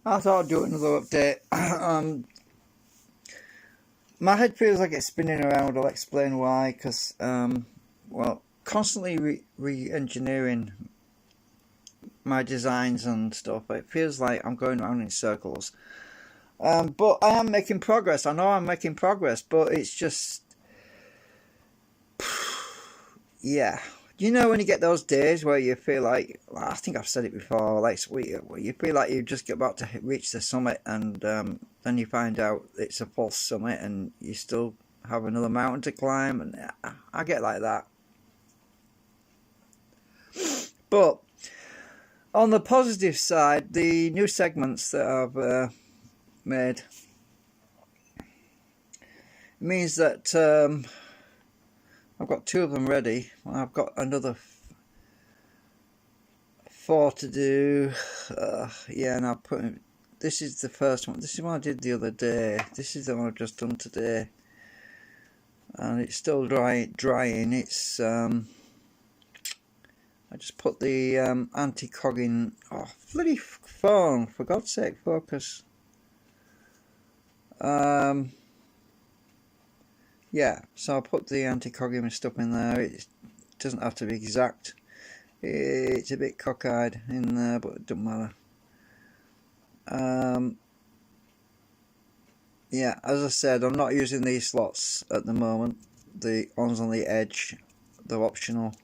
I thought I'd do another update. My head feels like it's spinning around. I'll explain why. Because, well, constantly re-engineering my designs and stuff. It feels like I'm going around in circles. But I am making progress. I know I'm making progress, but it's just, yeah. You know when you get those days where you feel like, I think I've said it before, like where you feel like you just get about to reach the summit, and then you find out it's a false summit, and you still have another mountain to climb, and I get like that. But on the positive side, the new segments that I've made means that I've got 2 of them ready. I've got another 4 to do. Yeah, and I'll put. This is the first one. This is what I did the other day. This is the one I've just done today, and it's still drying. It's I just put the anti-cog in. Oh, bloody phone! For God's sake, focus. Yeah, so I'll put the anti-cog stuff in there. It doesn't have to be exact. It's a bit cockeyed in there, but it doesn't matter. Yeah, as I said, I'm not using these slots at the moment. The ones on the edge, they're optional.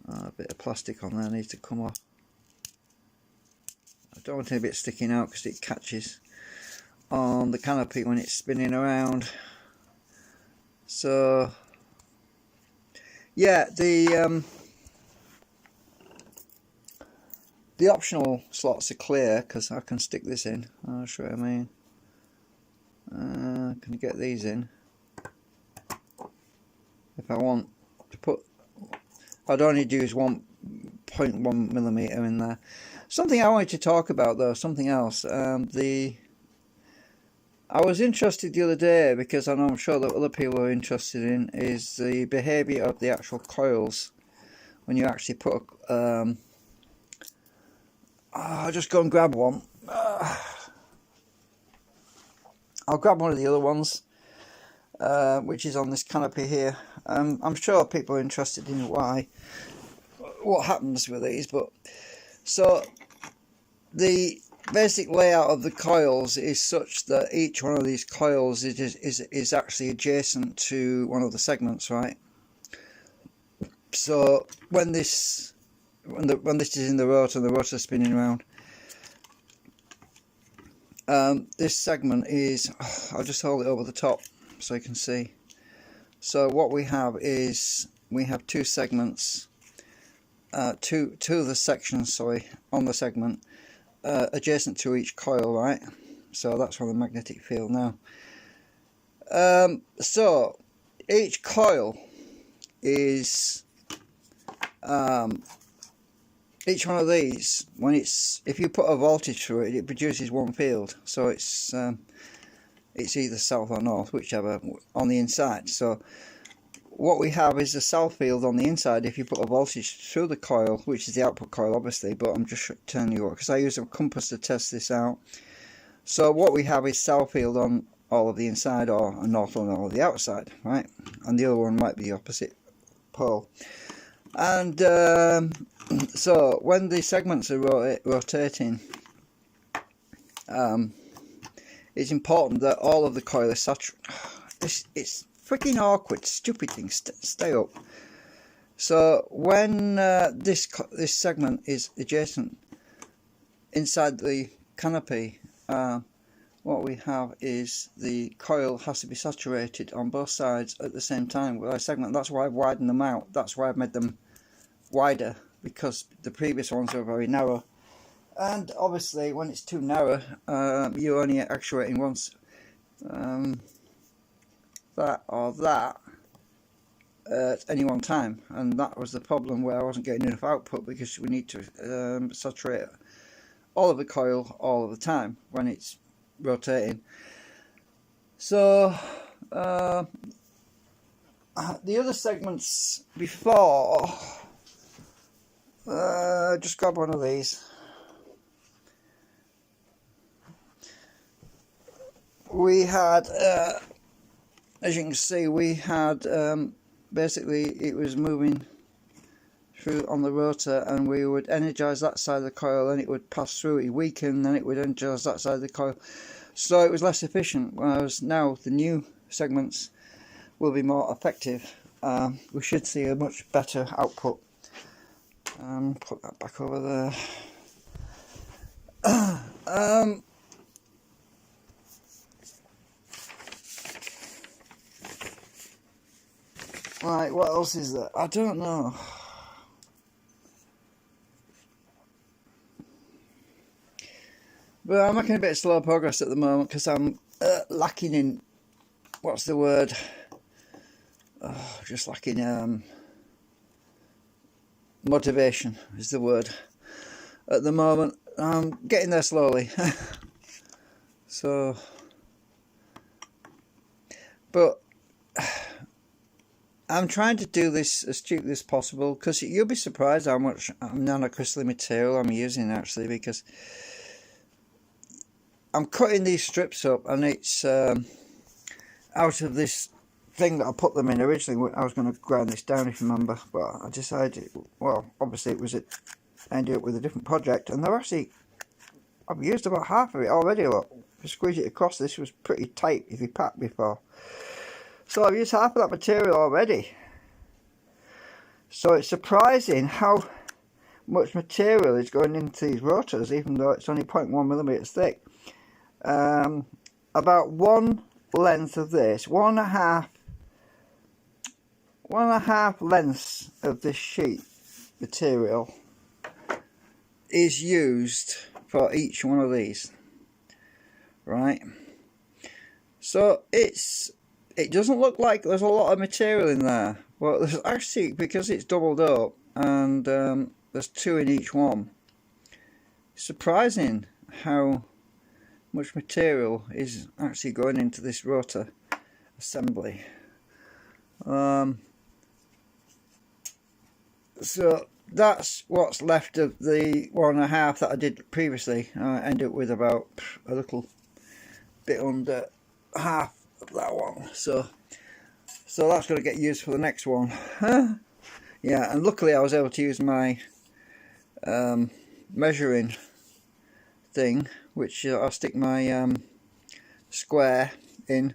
A bit of plastic on there needs to come off. I don't want it a bit sticking out because it catches on the canopy when it's spinning around. So yeah, the optional slots are clear because I can stick this in. I'll show you what I mean. Can you get these in? If I want to put, I'd only use 1.1 millimeter in there. Something I wanted to talk about though, something else. I was interested the other day because I know I'm sure that other people are interested in is the behaviour of the actual coils when you actually put. I'll just go and grab one. I'll grab one of the other ones, which is on this canopy here. I'm sure people are interested in what happens with these, but so the basic layout of the coils is such that each one of these coils is actually adjacent to one of the segments, right? So when this is in the rotor and the rotor is spinning around, this segment is, I'll just hold it over the top so you can see. So what we have is we have 2 segments, two of the sections, sorry, on the segment, adjacent to each coil, right? So that's from the magnetic field now. So each coil is each one of these, if you put a voltage through it, it produces one field. So it's either south or north, whichever, on the inside. So what we have is a south field on the inside if you put a voltage through the coil, which is the output coil obviously, but I'm just telling you what, because I use a compass to test this out. So what we have is south field on all of the inside, or a north on all of the outside, right? And the other one might be the opposite pole. And so when the segments are rotating, it's important that all of the coil is saturated. It's freaking awkward, stupid thing. Stay up. So when this segment is adjacent inside the canopy, what we have is the coil has to be saturated on both sides at the same time with a segment. That's why I've widened them out. That's why I've made them wider, because the previous ones are very narrow. And obviously when it's too narrow, you're only actuating once, that or that, at any one time, and that was the problem where I wasn't getting enough output, because we need to saturate all of the coil all of the time when it's rotating. So the other segments before, just grab one of these. we had, as you can see, we had basically it was moving through on the rotor, and we would energise that side of the coil, and it would pass through, it weaken, then it would energise that side of the coil, so it was less efficient. Whereas now the new segments will be more effective. We should see a much better output. Put that back over there. Right, what else is there? I don't know. But I'm making a bit of slow progress at the moment because I'm lacking in, what's the word? Oh, just lacking motivation is the word. At the moment, I'm getting there slowly. So, but I'm trying to do this as cheaply as possible, because you'll be surprised how much nanocrystalline material I'm using actually, because I'm cutting these strips up, and it's out of this thing that I put them in originally. I was going to grind this down, if you remember, but I decided, well, obviously it was ended up with a different project, and they're actually, I've used about half of it already. Look, if you squeeze it across, this was pretty tight if you packed before. So I've used half of that material already. So it's surprising how much material is going into these rotors, even though it's only 0.1mm thick. About one length of this, one and a half lengths of this sheet material is used for each one of these, right? So it doesn't look like there's a lot of material in there, but there's actually, because it's doubled up, and there's two in each one. Surprising how much material is actually going into this rotor assembly. So that's what's left of the 1.5 that I did previously. I ended up with about a little bit under half of that one. So that's going to get used for the next one. Yeah, and luckily I was able to use my measuring thing, which I'll stick my square in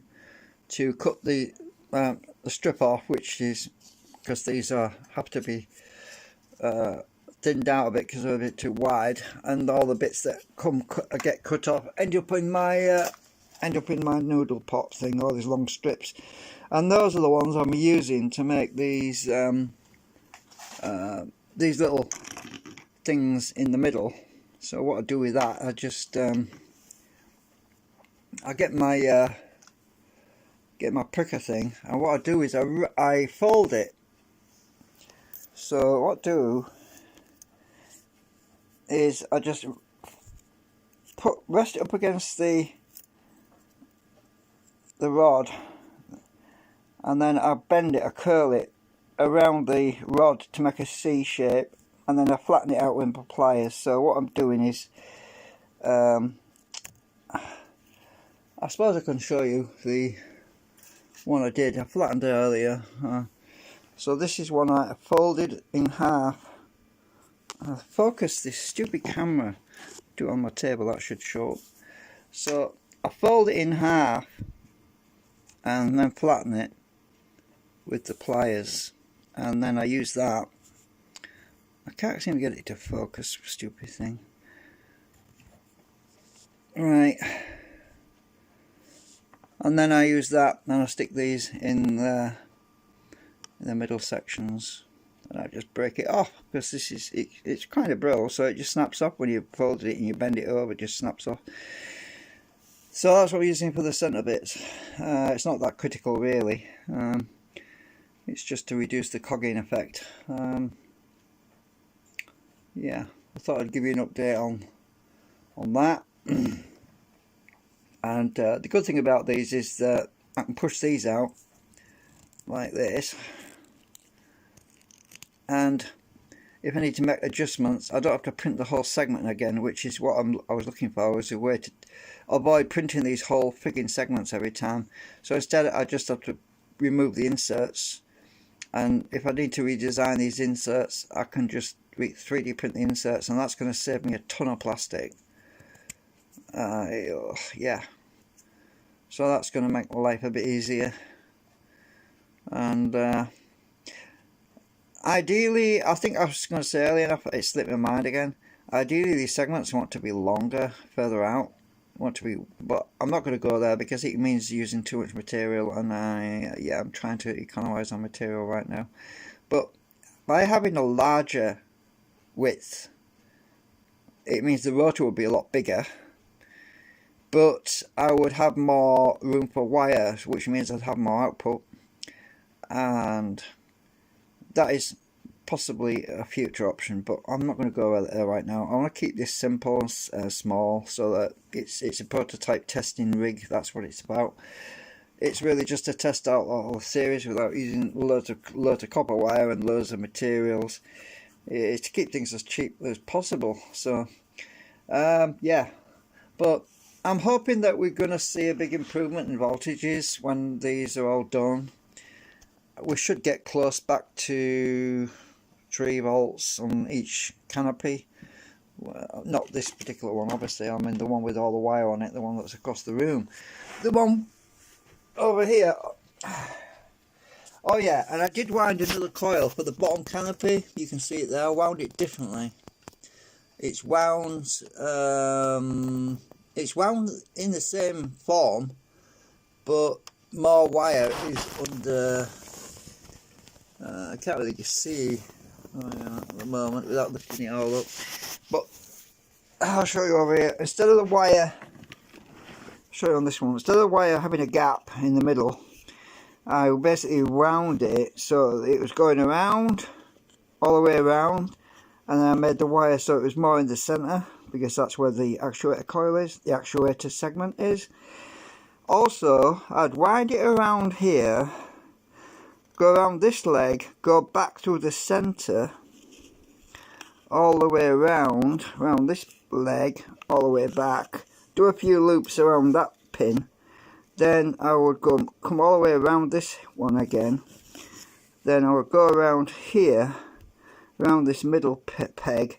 to cut the strip off, which is, because these have to be thinned out a bit because they're a bit too wide, and all the bits that get cut off end up in my noodle pot thing, all these long strips, and those are the ones I'm using to make these little things in the middle. So what I do with that, I just I get my pricker thing, and what I do is I fold it. So what I do is I just rest it up against the rod, and then I bend it, I curl it around the rod to make a C shape, and then I flatten it out with my pliers. So what I'm doing is, I suppose I can show you the one I did. I flattened it earlier. So this is one I folded in half. I'll focus this stupid camera, do it on my table, that should show up. So I fold it in half and then flatten it with the pliers, and then I use that. I can't seem to get it to focus, stupid thing. Right, and then I use that, and I stick these in the middle sections, and I just break it off, because this is it's kind of brittle, so it just snaps off when you fold it and you bend it over. It just snaps off. So that's what we're using for the centre bits. It's not that critical really. It's just to reduce the cogging effect. Yeah, I thought I'd give you an update on that. And the good thing about these is that I can push these out like this, and if I need to make adjustments, I don't have to print the whole segment again, which is what I was looking for. Was a way to avoid printing these whole frigging segments every time. So instead, I just have to remove the inserts, and if I need to redesign these inserts, I can just 3D print the inserts, and that's going to save me a ton of plastic. Yeah, so that's going to make life a bit easier. And ideally, I think I was going to say earlier enough, it slipped my mind again. Ideally, these segments want to be longer, further out. But I'm not going to go there because it means using too much material, and I'm trying to economize on material right now. But by having a larger width, it means the rotor will be a lot bigger, but I would have more room for wires, which means I'd have more output, and that is possibly a future option, but I'm not going to go there right now. I want to keep this simple, small, so that it's a prototype testing rig. That's what it's about. It's really just to test out the whole series without using loads of copper wire and loads of materials. It's to keep things as cheap as possible. So yeah, but I'm hoping that we're going to see a big improvement in voltages when these are all done. We should get close back to 3 volts on each canopy. Well, not this particular one, obviously. I mean the one with all the wire on it, the one that's across the room. The one over here. Oh yeah, and I did wind another coil for the bottom canopy. You can see it there. I wound it differently. It's wound in the same form, but more wire is under. I can't really see at the moment without lifting it all up, but I'll show you over here. Instead of the wire, show you on this one. Instead of the wire having a gap in the middle, I basically wound it so it was going around, all the way around, and then I made the wire so it was more in the centre, because that's where the actuator coil is, the actuator segment is. Also, I'd wind it around here, go around this leg, go back through the centre, all the way around this leg, all the way back, do a few loops around that pin, then I would come all the way around this one again, then I would go around here, around this middle peg,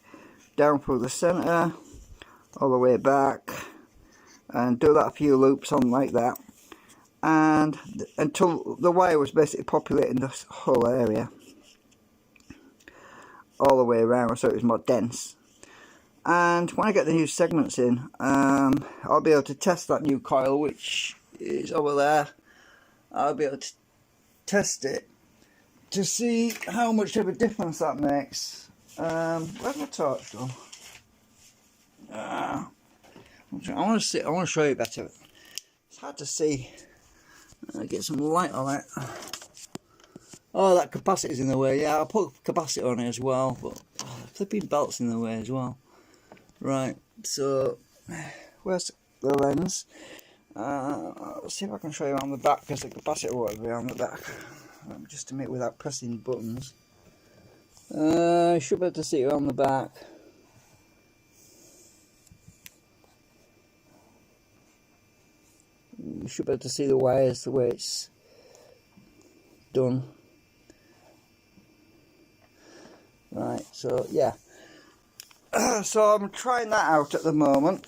down through the centre, all the way back, and do that a few loops on like that, and until the wire was basically populating this whole area all the way around, so it was more dense. And when I get the new segments in, I'll be able to test that new coil, which is over there. I'll be able to test it to see how much of a difference that makes. Where's my torch gone? I want to show you better. It's hard to see. Get some light on it. Oh, that capacitor's in the way. Yeah, I'll put capacitor on it as well, but the flipping belt's in the way as well. Right, so where's the lens? Let's see if I can show you on the back, because the capacitor won't be on the back. Just to make it without pressing buttons. You should be able to see it on the back. You should be able to see the wires the way it's done. Right, so yeah. So I'm trying that out at the moment.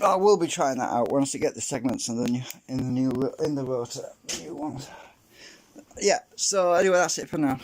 I will be trying that out once I get the segments in the rotor, the new ones. Yeah. So anyway, that's it for now.